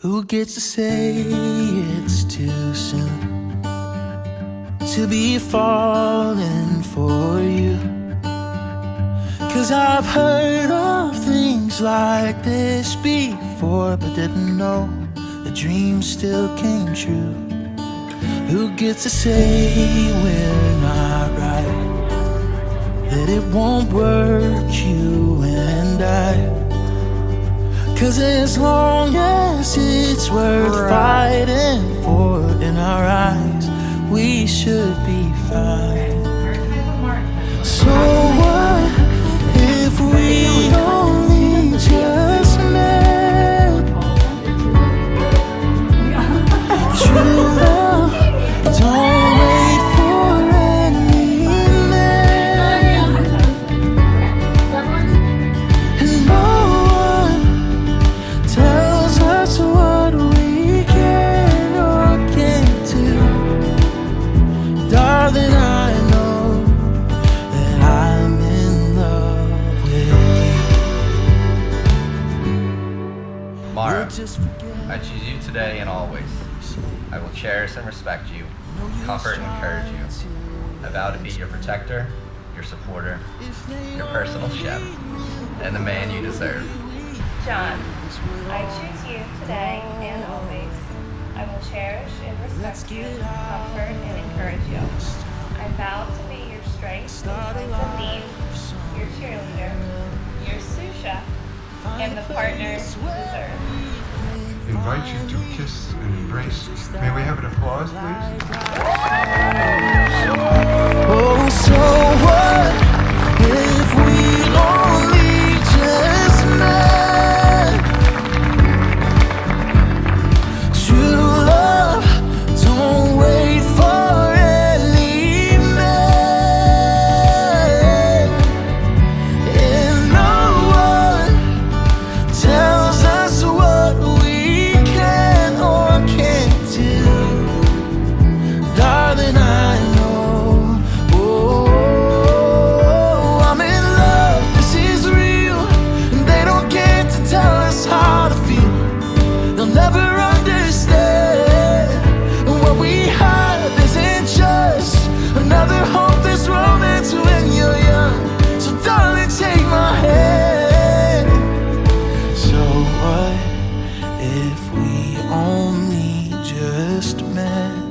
Who gets to say it's too soon to be falling for you? 'Cause I've heard of things like this before, but didn't know the dream still came true. Who gets to say we're not right, that it won't work, you and I? 'Cause as long as it's worth fighting for in our eyes, we should be fine. So what if we only just met? True love don't wait for any man, and no one tells us what we can or can't do. Darling, I know that I'm in love with you. Mara, I choose you today and always. I will cherish and respect you, comfort and encourage you. I vow to be your protector, your supporter, your personal chef, and the man you deserve. John, I choose you today and always. I will cherish and respect you, comfort and encourage you. I vow to be your strength in times of need, your cheerleader, your sous chef, and the partner you deserve. Invite you to kiss and embrace. May we have an applause, please? Oh, so what if we only just met? True love don't wait for any man, and no one tells us what we can or can't do. Darling, I know, oh, I'm in love, this is real, and they don't get to tell us how to feel. They'll never understand, and what we have isn't just another hopeless romance when you're young. So darling, take my hand. So what if we only just met?